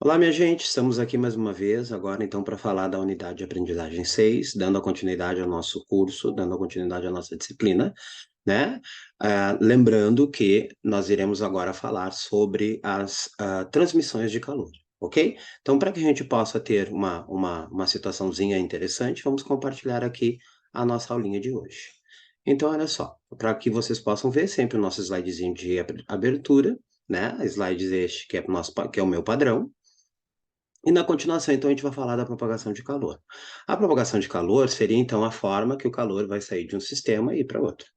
Olá, minha gente, estamos aqui mais uma vez, agora então para falar da unidade de aprendizagem 6, dando a continuidade ao nosso curso, dando a continuidade à nossa disciplina, né? Lembrando que nós iremos agora falar sobre as transmissões de calor, ok? Então, para que a gente possa ter uma situaçãozinha interessante, vamos compartilhar aqui a nossa aulinha de hoje. Então, olha só, para que vocês possam ver sempre o nosso slidezinho de abertura, né? Slides este que é, que é o meu padrão. E na continuação, então, a gente vai falar da propagação de calor. A propagação de calor seria, então, a forma que o calor vai sair de um sistema e ir para outro,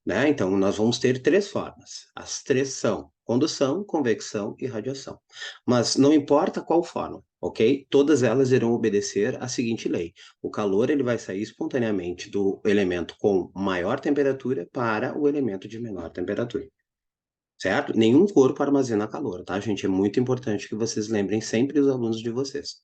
né? Então, nós vamos ter três formas. As três são condução, convecção e radiação. Mas não importa qual forma, ok? Todas elas irão obedecer à seguinte lei. O calor ele vai sair espontaneamente do elemento com maior temperatura para o elemento de menor temperatura. Certo? Nenhum corpo armazena calor, tá, gente? É muito importante que vocês lembrem sempre os alunos de vocês.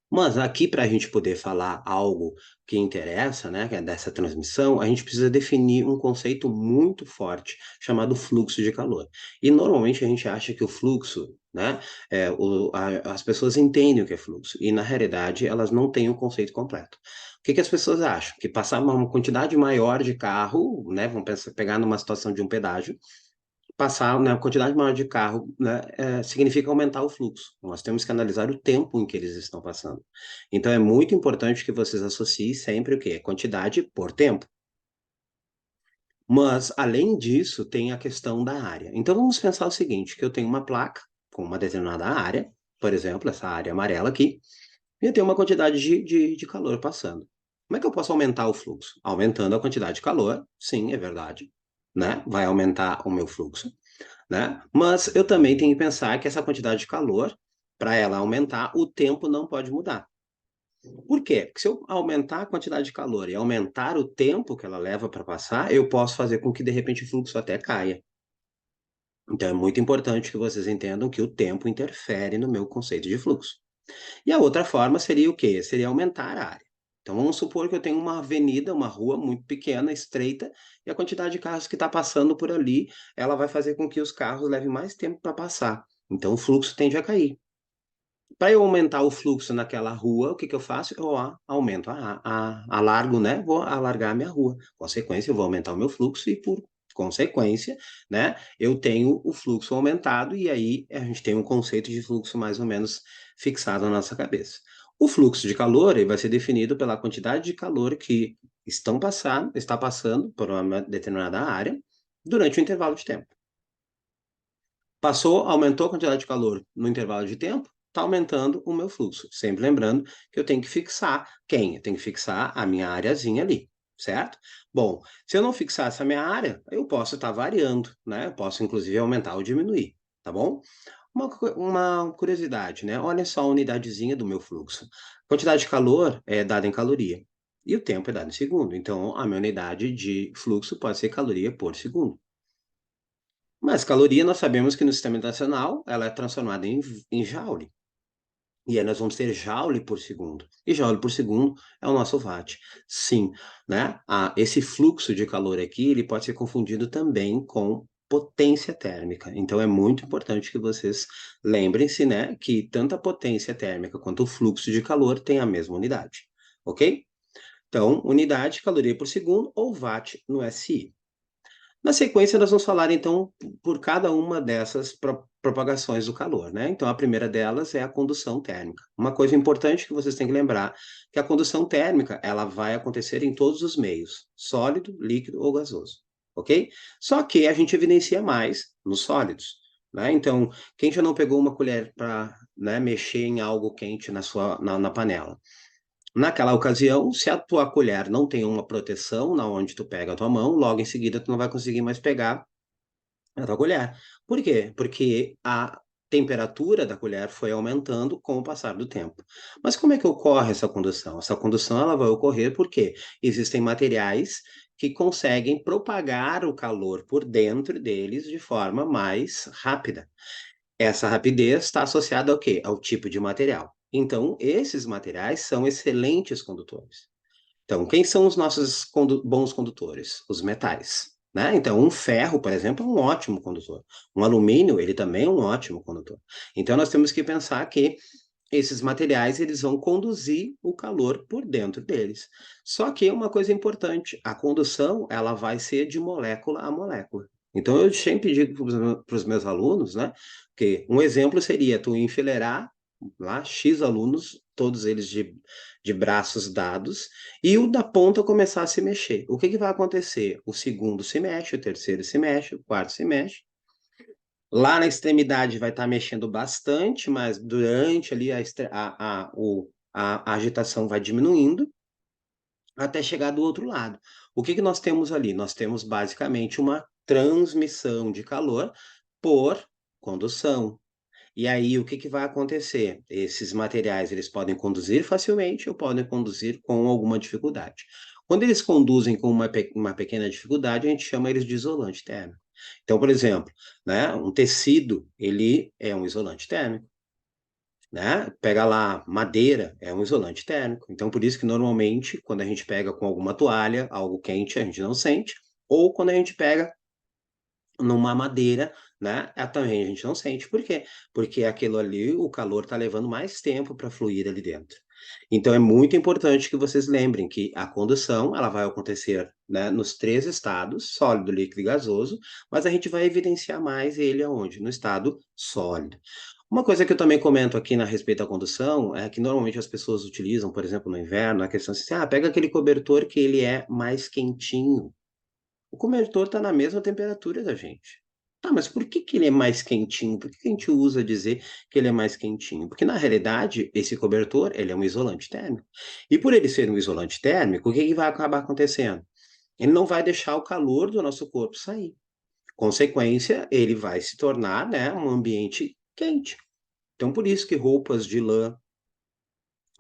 Mas aqui, para a gente poder falar algo que interessa, né, que é dessa transmissão, a gente precisa definir um conceito muito forte, chamado fluxo de calor. E normalmente a gente acha que o fluxo, né, as pessoas entendem o que é fluxo, e na realidade elas não têm o conceito completo. O que que as pessoas acham? Que passar uma quantidade maior de carro, né, vamos pegar numa situação de um pedágio, passar, né, a quantidade maior de carro, né, significa aumentar o fluxo. Nós temos que analisar o tempo em que eles estão passando. Então, é muito importante que vocês associem sempre o quê? Quantidade por tempo. Mas, além disso, tem a questão da área. Então, vamos pensar o seguinte, que eu tenho uma placa com uma determinada área, por exemplo, essa área amarela aqui, e eu tenho uma quantidade de calor passando. Como é que eu posso aumentar o fluxo? Aumentando a quantidade de calor, sim, é verdade, né? Vai aumentar o meu fluxo, né? Mas eu também tenho que pensar que essa quantidade de calor, para ela aumentar, o tempo não pode mudar. Por quê? Porque se eu aumentar a quantidade de calor e aumentar o tempo que ela leva para passar, eu posso fazer com que, de repente, o fluxo até caia. Então, é muito importante que vocês entendam que o tempo interfere no meu conceito de fluxo. E a outra forma seria o quê? Seria aumentar a área. Então, vamos supor que eu tenho uma avenida, uma rua muito pequena, estreita, e a quantidade de carros que está passando por ali, ela vai fazer com que os carros levem mais tempo para passar. Então, o fluxo tende a cair. Para eu aumentar o fluxo naquela rua, o que que eu faço? Eu aumento, alargo, né? Vou alargar a minha rua. Consequência, eu vou aumentar o meu fluxo e, por consequência, né? Eu tenho o fluxo aumentado e aí a gente tem um conceito de fluxo mais ou menos fixado na nossa cabeça. O fluxo de calor ele vai ser definido pela quantidade de calor que está passando por uma determinada área durante um intervalo de tempo. Passou, aumentou a quantidade de calor no intervalo de tempo, está aumentando o meu fluxo. Sempre lembrando que eu tenho que fixar quem? Eu tenho que fixar a minha areazinha ali, certo? Bom, se eu não fixar essa minha área, eu posso estar variando, né? Eu posso, inclusive, aumentar ou diminuir, tá bom? Uma curiosidade, né? Olha só a unidadezinha do meu fluxo. Quantidade de calor é dada em caloria. E o tempo é dado em segundo. Então, a minha unidade de fluxo pode ser caloria por segundo. Mas caloria nós sabemos que no sistema internacional ela é transformada em joule. E aí nós vamos ter joule por segundo. E joule por segundo é o nosso watt. Sim, né? Esse fluxo de calor aqui, ele pode ser confundido também com potência térmica. Então é muito importante que vocês lembrem-se, né, que tanto a potência térmica quanto o fluxo de calor têm a mesma unidade, ok? Então, unidade, caloria por segundo ou watt no SI. Na sequência, nós vamos falar, então, por cada uma dessas propagações do calor, né? Então, a primeira delas é a condução térmica. Uma coisa importante que vocês têm que lembrar, que a condução térmica, ela vai acontecer em todos os meios, sólido, líquido ou gasoso, ok? Só que a gente evidencia mais nos sólidos, né? Então, quem já não pegou uma colher para, né, mexer em algo quente na panela? Naquela ocasião, se a tua colher não tem uma proteção na onde tu pega a tua mão, logo em seguida tu não vai conseguir mais pegar a tua colher. Por quê? Porque a temperatura da colher foi aumentando com o passar do tempo. Mas como é que ocorre essa condução? Essa condução ela vai ocorrer porque existem materiais que conseguem propagar o calor por dentro deles de forma mais rápida. Essa rapidez está associada ao quê? Ao tipo de material. Então, esses materiais são excelentes condutores. Então, quem são os nossos bons condutores? Os metais. né? Então, um ferro, por exemplo, é um ótimo condutor. Um alumínio, ele também é um ótimo condutor. Então, nós temos que pensar que esses materiais eles vão conduzir o calor por dentro deles. Só que uma coisa importante, a condução ela vai ser de molécula a molécula. Então eu sempre digo para os meus alunos, né, que um exemplo seria tu enfileirar lá X alunos, todos eles de braços dados, e o da ponta começar a se mexer. O que que vai acontecer? O segundo se mexe, o terceiro se mexe, o quarto se mexe, lá na extremidade vai estar mexendo bastante, mas durante ali a agitação vai diminuindo até chegar do outro lado. O que que nós temos ali? Nós temos basicamente uma transmissão de calor por condução. E aí, o que que vai acontecer? Esses materiais, eles podem conduzir facilmente ou podem conduzir com alguma dificuldade. Quando eles conduzem com uma pequena dificuldade, a gente chama eles de isolante térmico. Então, por exemplo, né, um tecido, ele é um isolante térmico, né? Pega lá madeira, é um isolante térmico. Então, por isso que normalmente, quando a gente pega com alguma toalha, algo quente, a gente não sente, ou quando a gente pega numa madeira, né? Também a gente não sente. Por quê? Porque aquilo ali, o calor está levando mais tempo para fluir ali dentro. Então é muito importante que vocês lembrem que a condução ela vai acontecer, né, nos três estados, sólido, líquido e gasoso, mas a gente vai evidenciar mais ele aonde? No estado sólido. Uma coisa que eu também comento aqui na respeito da condução é que normalmente as pessoas utilizam, por exemplo, no inverno, a questão assim, pega aquele cobertor que ele é mais quentinho. O cobertor está na mesma temperatura da gente. Tá, mas por que que ele é mais quentinho? Por que que a gente usa dizer que ele é mais quentinho? Porque na realidade, esse cobertor, ele é um isolante térmico. E por ele ser um isolante térmico, o que que vai acabar acontecendo? Ele não vai deixar o calor do nosso corpo sair. Consequência, ele vai se tornar, né, um ambiente quente. Então, por isso que roupas de lã,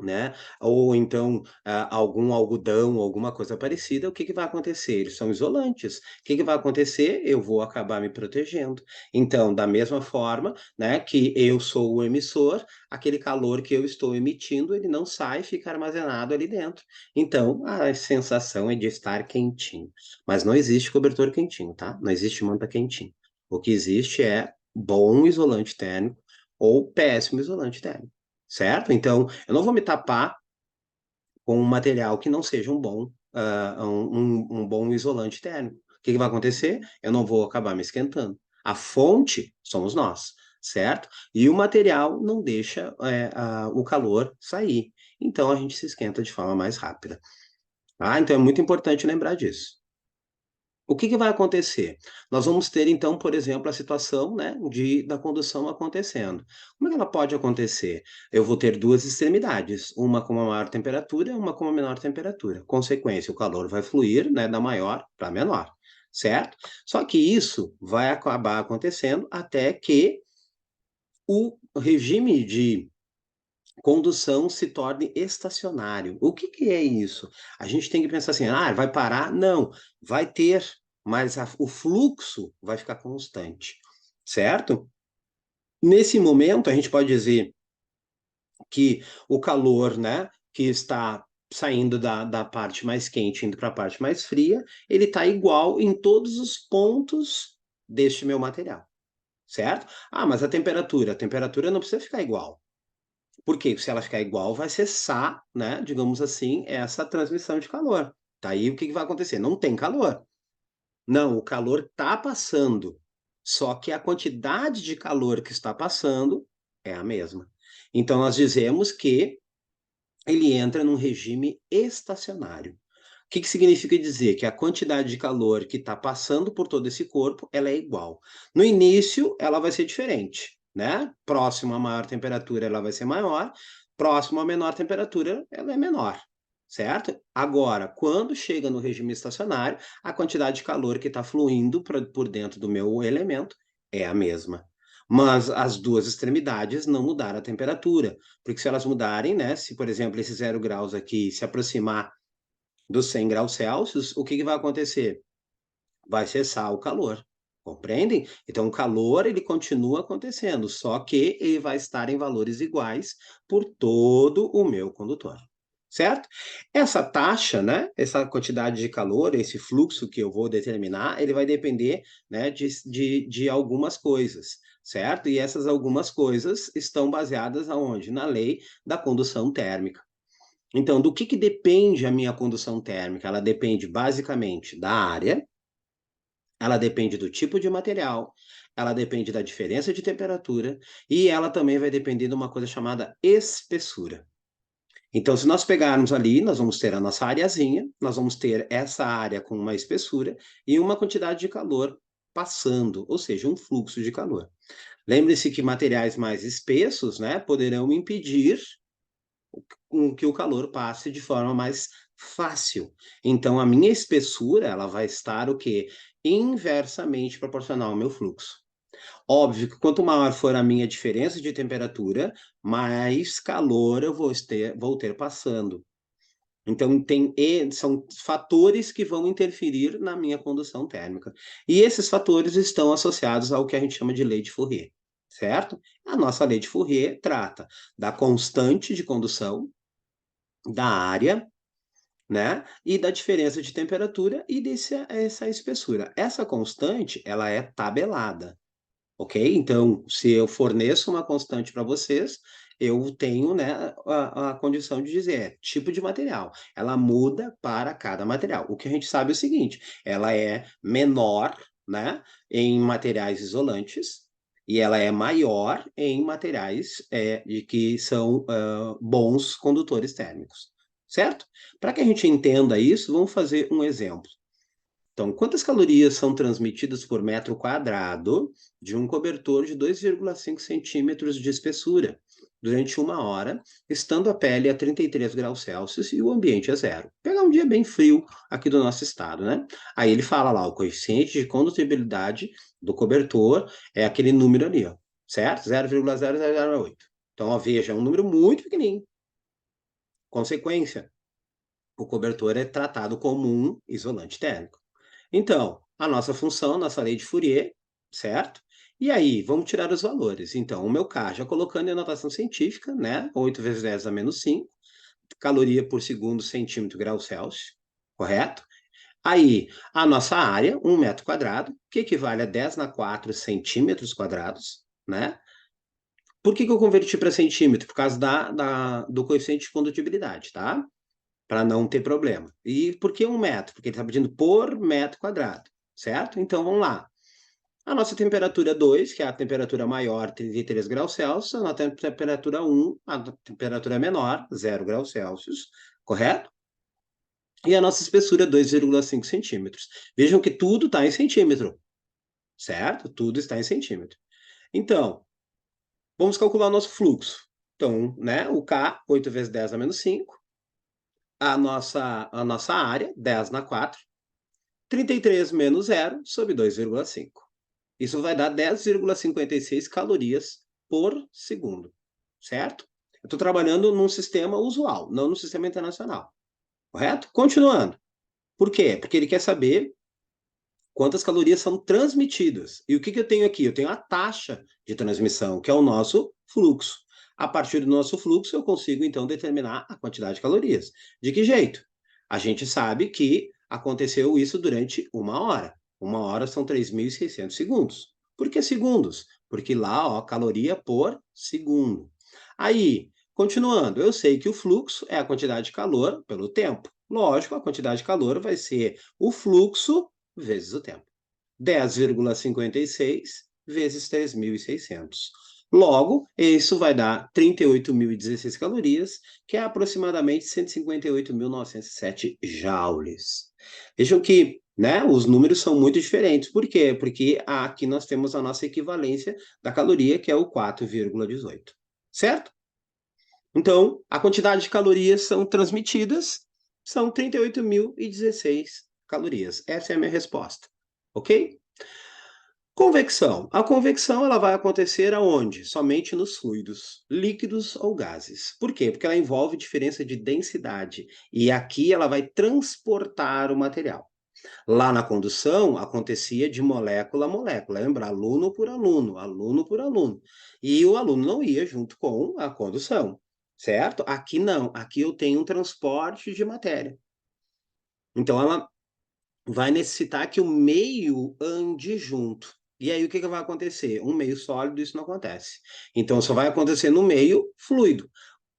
né? Ou então algum algodão, alguma coisa parecida, o que que vai acontecer? Eles são isolantes. O que que vai acontecer? Eu vou acabar me protegendo. Então, da mesma forma, né, que eu sou o emissor, aquele calor que eu estou emitindo, ele não sai, fica armazenado ali dentro. Então, a sensação é de estar quentinho. Mas não existe cobertor quentinho, tá? Não existe manta quentinha. O que existe é bom isolante térmico ou péssimo isolante térmico, certo? Então, eu não vou me tapar com um material que não seja um bom isolante térmico. O que que vai acontecer? Eu não vou acabar me esquentando. A fonte somos nós, certo? E o material não deixa o calor sair. Então, a gente se esquenta de forma mais rápida. Tá? Então, é muito importante lembrar disso. O que que vai acontecer? Nós vamos ter, então, por exemplo, a situação, né, da condução acontecendo. Como é que ela pode acontecer? Eu vou ter duas extremidades, uma com uma maior temperatura e uma com uma menor temperatura. Consequência, o calor vai fluir, né, da maior para a menor, certo? Só que isso vai acabar acontecendo até que o regime de condução se torne estacionário. O que que é isso? A gente tem que pensar assim, vai parar? Não, vai ter, mas o fluxo vai ficar constante, certo? Nesse momento, a gente pode dizer que o calor, né, que está saindo da parte mais quente, indo para a parte mais fria, ele está igual em todos os pontos deste meu material, certo? Mas a temperatura não precisa ficar igual. Porque se ela ficar igual, vai cessar, né, digamos assim, essa transmissão de calor. Daí o que que vai acontecer? Não tem calor. Não, o calor está passando. Só que a quantidade de calor que está passando é a mesma. Então, nós dizemos que ele entra num regime estacionário. O que que significa dizer? Que a quantidade de calor que está passando por todo esse corpo, ela é igual. No início, ela vai ser diferente, né? Próximo à maior temperatura, ela vai ser maior. Próximo à menor temperatura, ela é menor, certo? Agora, quando chega no regime estacionário, a quantidade de calor que está fluindo por dentro do meu elemento é a mesma. Mas as duas extremidades não mudaram a temperatura, porque se elas mudarem, né? Se, por exemplo, esse 0 graus aqui se aproximar dos 100 graus Celsius, o que que vai acontecer? Vai cessar o calor. Compreendem? Então, o calor ele continua acontecendo, só que ele vai estar em valores iguais por todo o meu condutor. certo? Essa taxa, né, essa quantidade de calor, esse fluxo que eu vou determinar, ele vai depender, né, de algumas coisas, certo? E essas algumas coisas estão baseadas aonde? Na lei da condução térmica. Então, do que depende a minha condução térmica? Ela depende basicamente da área, ela depende do tipo de material, ela depende da diferença de temperatura e ela também vai depender de uma coisa chamada espessura. Então, se nós pegarmos ali, nós vamos ter a nossa areazinha, nós vamos ter essa área com uma espessura e uma quantidade de calor passando, ou seja, um fluxo de calor. Lembre-se que materiais mais espessos, né, poderão impedir que o calor passe de forma mais fácil. Então, a minha espessura, ela vai estar o quê? Inversamente proporcional ao meu fluxo. Óbvio que quanto maior for a minha diferença de temperatura, mais calor eu vou ter passando. Então, são fatores que vão interferir na minha condução térmica. E esses fatores estão associados ao que a gente chama de lei de Fourier, certo? A nossa lei de Fourier trata da constante de condução, da área, né? E da diferença de temperatura e essa espessura. Essa constante, ela é tabelada, ok? Então, se eu forneço uma constante para vocês, eu tenho, né, a condição de dizer, tipo de material. Ela muda para cada material. O que a gente sabe é o seguinte, ela é menor, né, em materiais isolantes, e ela é maior em materiais que são bons condutores térmicos, certo? Para que a gente entenda isso, vamos fazer um exemplo. Então, quantas calorias são transmitidas por metro quadrado de um cobertor de 2,5 centímetros de espessura durante uma hora, estando a pele a 33 graus Celsius e o ambiente a zero? Pegar um dia bem frio aqui do nosso estado, né? Aí ele fala lá, o coeficiente de condutibilidade do cobertor é aquele número ali, ó, certo? 0,0008. Então, ó, veja, é um número muito pequenininho. Consequência, o cobertor é tratado como um isolante térmico. Então, a nossa função, a nossa lei de Fourier, certo? E aí, vamos tirar os valores. Então, o meu K, já colocando em notação científica, né? 8 vezes 10 a menos 5, caloria por segundo, centímetro, grau Celsius, correto? Aí, a nossa área, 1 metro quadrado, que equivale a 10 na 4 centímetros quadrados, né? Por que eu converti para centímetro? Por causa do coeficiente de condutibilidade, tá? Para não ter problema. E por que 1 metro? Porque ele está pedindo por metro quadrado, certo? Então, vamos lá. A nossa temperatura 2, que é a temperatura maior, 33 graus Celsius, a nossa temperatura 1, a temperatura menor, 0 graus Celsius, correto? E a nossa espessura, 2,5 centímetros. Vejam que tudo está em centímetro, certo? Tudo está em centímetro. Então, vamos calcular o nosso fluxo. Então, né, o K, 8 vezes 10 a menos 5, a nossa área, 10 na 4, 33 menos 0 sobre 2,5. Isso vai dar 10,56 calorias por segundo, certo? Eu estou trabalhando num sistema usual, não no sistema internacional, correto? Continuando. Por quê? Porque ele quer saber quantas calorias são transmitidas. E o que eu tenho aqui? Eu tenho a taxa de transmissão, que é o nosso fluxo. A partir do nosso fluxo, eu consigo, então, determinar a quantidade de calorias. De que jeito? A gente sabe que aconteceu isso durante uma hora. Uma hora são 3.600 segundos. Por que segundos? Porque lá, ó, caloria por segundo. Aí, continuando, eu sei que o fluxo é a quantidade de calor pelo tempo. Lógico, a quantidade de calor vai ser o fluxo vezes o tempo. 10,56 vezes 3.600. Logo, isso vai dar 38.016 calorias, que é aproximadamente 158.907 joules. Vejam que, né, os números são muito diferentes. Por quê? Porque aqui nós temos a nossa equivalência da caloria, que é o 4,18. Certo? Então, a quantidade de calorias são transmitidas são 38.016 calorias. Essa é a minha resposta. Ok? Convecção. A convecção ela vai acontecer aonde? Somente nos fluidos, líquidos ou gases. Por quê? Porque ela envolve diferença de densidade e aqui ela vai transportar o material. Lá na condução acontecia de molécula a molécula, lembra? Aluno por aluno, aluno por aluno. E o aluno não ia junto com a condução. certo? Aqui não, aqui eu tenho um transporte de matéria. Então ela vai necessitar que o meio ande junto. E aí o que vai acontecer? Um meio sólido, isso não acontece. Então só vai acontecer no meio fluido. O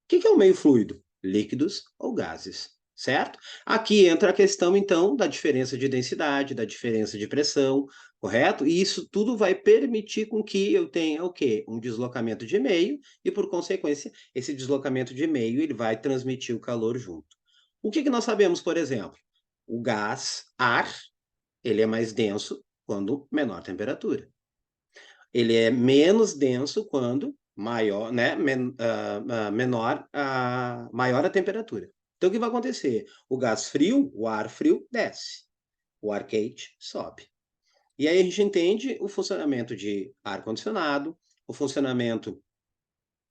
que é o meio fluido? Líquidos ou gases, certo? Aqui entra a questão, então, da diferença de densidade, da diferença de pressão, correto? E isso tudo vai permitir com que eu tenha o quê? Um deslocamento de meio e, por consequência, esse deslocamento de meio ele vai transmitir o calor junto. O que nós sabemos, por exemplo? O gás, ar, ele é mais denso quando menor temperatura. Ele é menos denso quando maior, né, menor, maior a temperatura. Então, o que vai acontecer? O gás frio, o ar frio, desce. O ar quente sobe. E aí a gente entende o funcionamento de ar-condicionado, o funcionamento,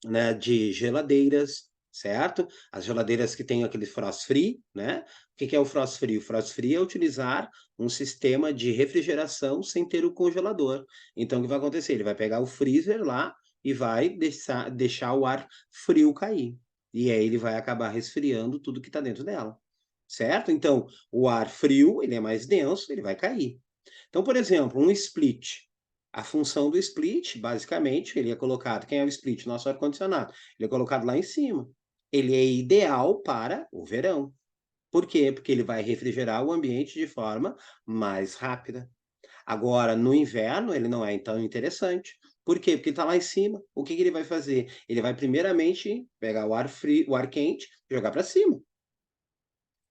né, de geladeiras, certo? As geladeiras que têm aquele frost free, né? O que é o frost free? O frost free é utilizar um sistema de refrigeração sem ter o congelador. Então, o que vai acontecer? Ele vai pegar o freezer lá e vai deixar o ar frio cair. E aí ele vai acabar resfriando tudo que está dentro dela, certo? Então, o ar frio, ele é mais denso, ele vai cair. Então, por exemplo, um split. A função do split, basicamente, ele é colocado. Quem é o split? Nosso ar-condicionado. Ele é colocado lá em cima. Ele é ideal para o verão. Por quê? Porque ele vai refrigerar o ambiente de forma mais rápida. Agora, no inverno, ele não é tão interessante. Por quê? Porque ele está lá em cima. O que ele vai fazer? Ele vai, primeiramente, pegar o ar frio, o ar quente e jogar para cima.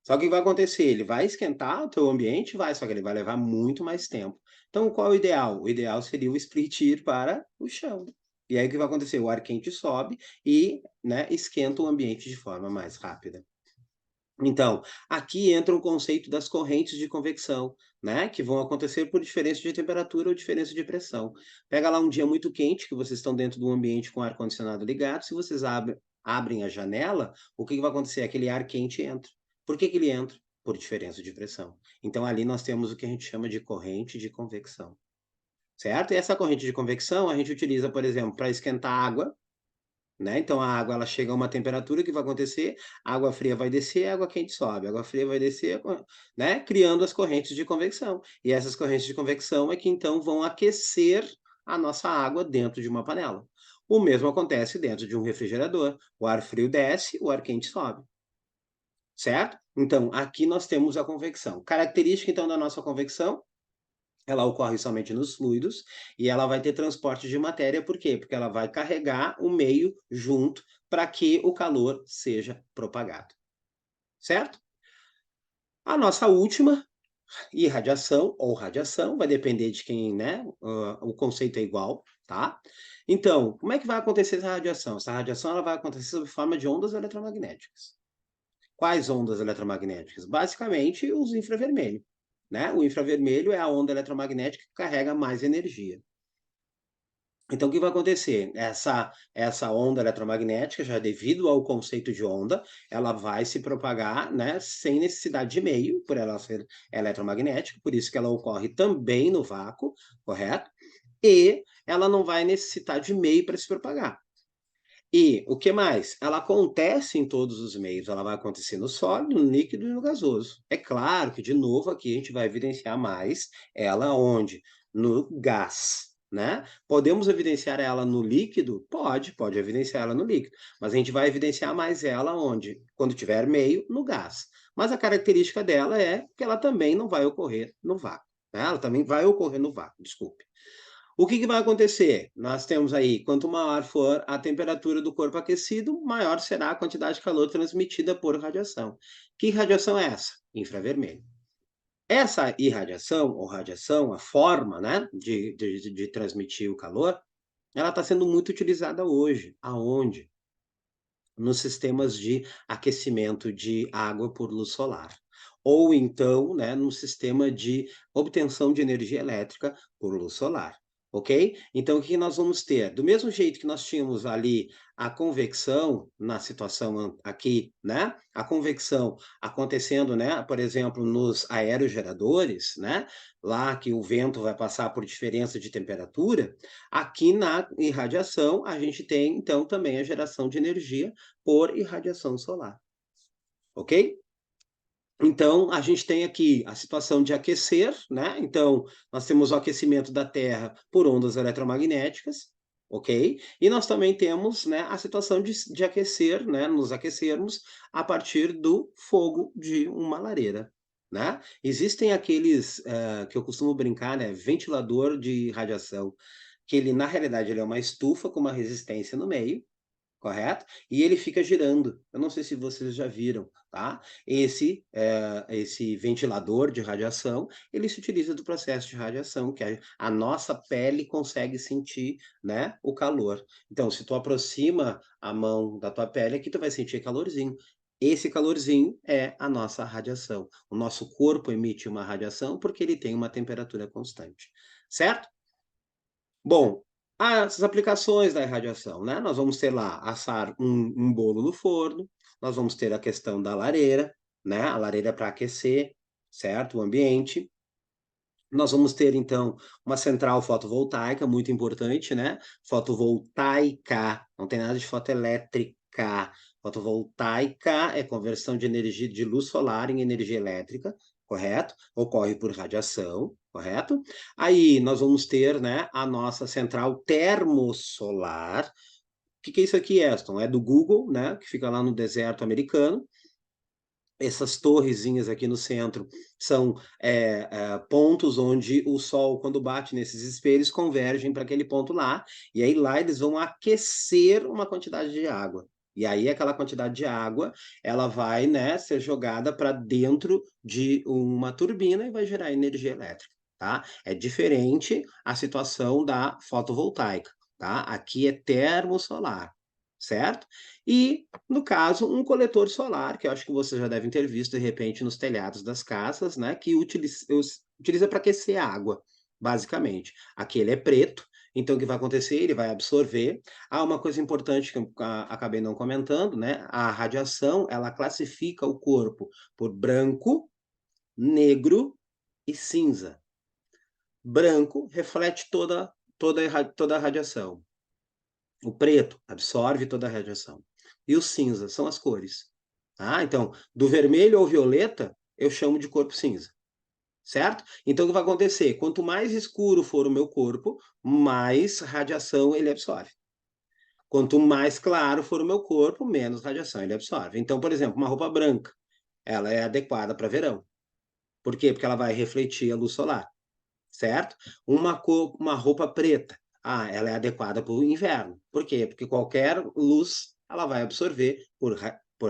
Só que o que vai acontecer? Ele vai esquentar o teu ambiente, vai, só que ele vai levar muito mais tempo. Então, qual é o ideal? O ideal seria o split ir para o chão. E aí o que vai acontecer? O ar quente sobe e, né, esquenta o ambiente de forma mais rápida. Então, aqui entra o conceito das correntes de convecção, né, que vão acontecer por diferença de temperatura ou diferença de pressão. Pega lá um dia muito quente, que vocês estão dentro do ambiente com o ar-condicionado ligado, se vocês abrem a janela, o que vai acontecer? Aquele ar quente entra. Por que ele entra? Por diferença de pressão. Então, ali nós temos o que a gente chama de corrente de convecção, certo? E essa corrente de convecção a gente utiliza, por exemplo, para esquentar água, né? Então a água ela chega a uma temperatura, que vai acontecer? A água fria vai descer, a água quente sobe, a água fria vai descer, né? Criando as correntes de convecção. E essas correntes de convecção é que então vão aquecer a nossa água dentro de uma panela. O mesmo acontece dentro de um refrigerador. O ar frio desce, o ar quente sobe. Certo? Então, aqui nós temos a convecção. Característica, então, da nossa convecção, ela ocorre somente nos fluidos e ela vai ter transporte de matéria, por quê? Porque ela vai carregar o meio junto para que o calor seja propagado, certo? A nossa última, irradiação ou radiação, vai depender de quem, né? O conceito é igual, tá? Então, como é que vai acontecer essa radiação? Essa radiação ela vai acontecer sob forma de ondas eletromagnéticas. Quais ondas eletromagnéticas? Basicamente, os infravermelho, né? O infravermelho é a onda eletromagnética que carrega mais energia. Então, o que vai acontecer? Essa onda eletromagnética, já devido ao conceito de onda, ela vai se propagar, né, sem necessidade de meio, por ela ser eletromagnética, por isso que ela ocorre também no vácuo, correto? E ela não vai necessitar de meio para se propagar. E o que mais? Ela acontece em todos os meios, ela vai acontecer no sólido, no líquido e no gasoso. É claro que, de novo, aqui a gente vai evidenciar mais ela onde? No gás, né? Podemos evidenciar ela no líquido? Pode evidenciar ela no líquido, mas a gente vai evidenciar mais ela onde? Quando tiver meio, no gás. Mas a característica dela é que ela também não vai ocorrer no vácuo, né? Ela também vai ocorrer no vácuo, desculpe. O que vai acontecer? Nós temos aí, quanto maior for a temperatura do corpo aquecido, maior será a quantidade de calor transmitida por radiação. Que radiação é essa? Infravermelho. Essa irradiação, ou radiação, a forma, né, de transmitir o calor, ela está sendo muito utilizada hoje. Aonde? Nos sistemas de aquecimento de água por luz solar. Ou então, né, no sistema de obtenção de energia elétrica por luz solar. ok? Então, o que nós vamos ter? Do mesmo jeito que nós tínhamos ali a convecção na situação aqui, né? A convecção acontecendo, né? Por exemplo, nos aerogeradores, né? Lá que o vento vai passar por diferença de temperatura, aqui na irradiação a gente tem, então, também a geração de energia por irradiação solar, ok? Então, a gente tem aqui a situação de aquecer, né? Então, nós temos o aquecimento da Terra por ondas eletromagnéticas, ok? E nós também temos, né, a situação de aquecer, né, nos aquecermos a partir do fogo de uma lareira, né? Existem aqueles que eu costumo brincar, né, ventilador de radiação, que ele, na realidade, ele é uma estufa com uma resistência no meio, correto? E ele fica girando. Eu não sei se vocês já viram, tá? Esse ventilador de radiação, ele se utiliza do processo de radiação, que a nossa pele consegue sentir, né, o calor. Então, se tu aproxima a mão da tua pele, aqui tu vai sentir calorzinho. Esse calorzinho é a nossa radiação. O nosso corpo emite uma radiação porque ele tem uma temperatura constante, certo? Bom, as aplicações da irradiação, né? Nós vamos ter lá assar um bolo no forno, nós vamos ter a questão da lareira, né? A lareira para aquecer, certo? O ambiente. Nós vamos ter, então, uma central fotovoltaica, muito importante, né? Fotovoltaica, não tem nada de fotoelétrica. Fotovoltaica é conversão de energia de luz solar em energia elétrica, correto? Ocorre por radiação, correto? Aí nós vamos ter, né, a nossa central termosolar. O que que é isso aqui, Aston? É do Google, né? Que fica lá no deserto americano. Essas torrezinhas aqui no centro são pontos onde o sol, quando bate nesses espelhos, convergem para aquele ponto lá, e aí lá eles vão aquecer uma quantidade de água. E aí aquela quantidade de água, ela vai, né, ser jogada para dentro de uma turbina e vai gerar energia elétrica, tá? É diferente a situação da fotovoltaica, tá? Aqui é termosolar, certo? E, no caso, um coletor solar, que eu acho que vocês já devem ter visto, de repente, nos telhados das casas, né, que utiliza para aquecer a água, basicamente. Aqui ele é preto, então o que vai acontecer? Ele vai absorver. Ah, uma coisa importante que eu acabei não comentando, né? A radiação, ela classifica o corpo por branco, negro e cinza. Branco reflete toda a radiação. O preto absorve toda a radiação. E o cinza são as cores. Ah, então, do vermelho ao violeta, eu chamo de corpo cinza. Certo? Então, o que vai acontecer? Quanto mais escuro for o meu corpo, mais radiação ele absorve. Quanto mais claro for o meu corpo, menos radiação ele absorve. Então, por exemplo, uma roupa branca, ela é adequada para verão. Por quê? Porque ela vai refletir a luz solar, certo? Uma roupa preta, ela é adequada para o inverno. Por quê? Porque qualquer luz ela vai absorver por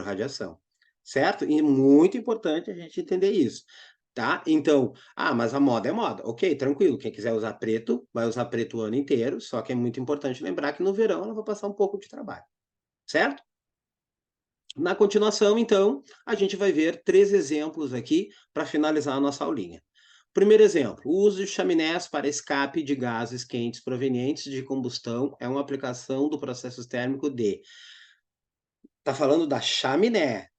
radiação, certo? E é muito importante a gente entender isso, tá? Então, mas a moda é moda. Ok, tranquilo. Quem quiser usar preto, vai usar preto o ano inteiro, só que é muito importante lembrar que no verão ela vai passar um pouco de trabalho, certo? Na continuação, então, a gente vai ver 3 exemplos aqui para finalizar a nossa aulinha. Primeiro exemplo, o uso de chaminés para escape de gases quentes provenientes de combustão é uma aplicação do processo térmico de. Está falando da chaminé,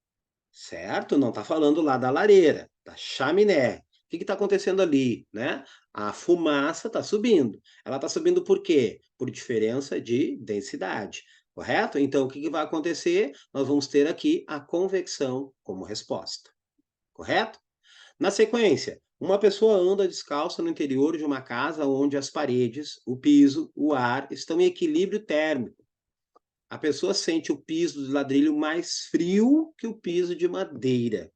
certo? Não está falando lá da lareira, da chaminé. O que está acontecendo ali, né? A fumaça está subindo. Ela está subindo por quê? Por diferença de densidade, correto? Então, o que vai acontecer? Nós vamos ter aqui a convecção como resposta, correto? Na sequência, uma pessoa anda descalça no interior de uma casa onde as paredes, o piso, o ar estão em equilíbrio térmico. A pessoa sente o piso de ladrilho mais frio que o piso de madeira.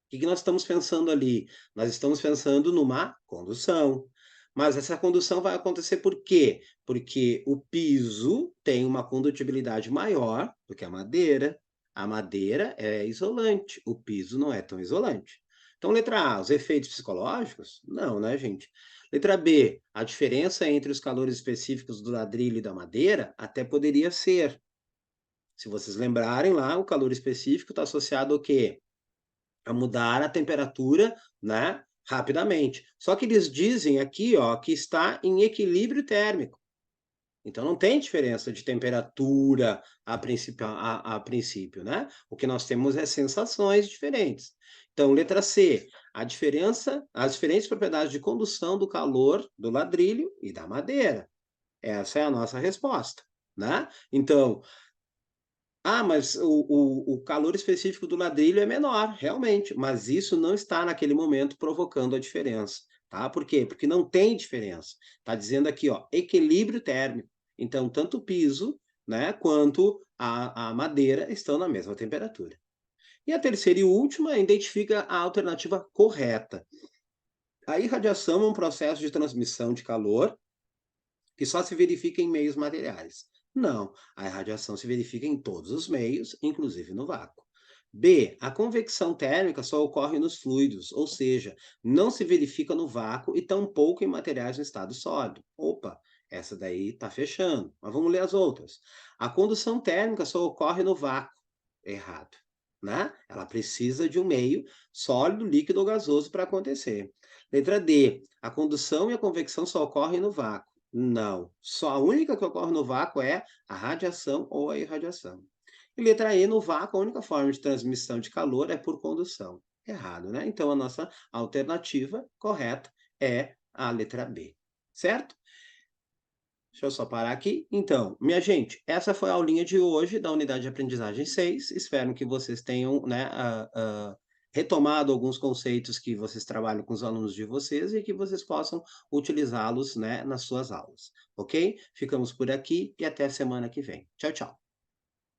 O que nós estamos pensando ali? Nós estamos pensando numa condução. Mas essa condução vai acontecer por quê? Porque o piso tem uma condutibilidade maior do que a madeira. A madeira é isolante, o piso não é tão isolante. Então, letra A, os efeitos psicológicos? Não, né, gente? Letra B, a diferença entre os calores específicos do ladrilho e da madeira até poderia ser. Se vocês lembrarem lá, o calor específico está associado ao quê? A mudar a temperatura, né, rapidamente. Só que eles dizem aqui, ó, que está em equilíbrio térmico. Então não tem diferença de temperatura a princípio, né? O que nós temos é sensações diferentes. Então, letra C, as diferentes propriedades de condução do calor do ladrilho e da madeira. Essa é a nossa resposta, né? Então, mas o calor específico do ladrilho é menor, realmente, mas isso não está naquele momento provocando a diferença, tá? Por quê? Porque não tem diferença. Está dizendo aqui, ó, equilíbrio térmico. Então, tanto o piso, né, quanto a madeira estão na mesma temperatura. E a terceira e última identifica a alternativa correta. A irradiação é um processo de transmissão de calor que só se verifica em meios materiais. Não, a irradiação se verifica em todos os meios, inclusive no vácuo. B, a convecção térmica só ocorre nos fluidos, ou seja, não se verifica no vácuo e tampouco em materiais no estado sólido. Opa, essa daí está fechando. Mas vamos ler as outras. A condução térmica só ocorre no vácuo. Errado, né? Ela precisa de um meio sólido, líquido ou gasoso para acontecer. Letra D, a condução e a convecção só ocorrem no vácuo. Não. Só a única que ocorre no vácuo é a radiação ou a irradiação. E letra E, no vácuo, a única forma de transmissão de calor é por condução. Errado, né? Então, a nossa alternativa correta é a letra B. Certo? Deixa eu só parar aqui. Então, minha gente, essa foi a aulinha de hoje da unidade de aprendizagem 6. Espero que vocês tenham, né, retomado alguns conceitos que vocês trabalham com os alunos de vocês e que vocês possam utilizá-los, né, nas suas aulas, ok? Ficamos por aqui e até a semana que vem. Tchau, tchau.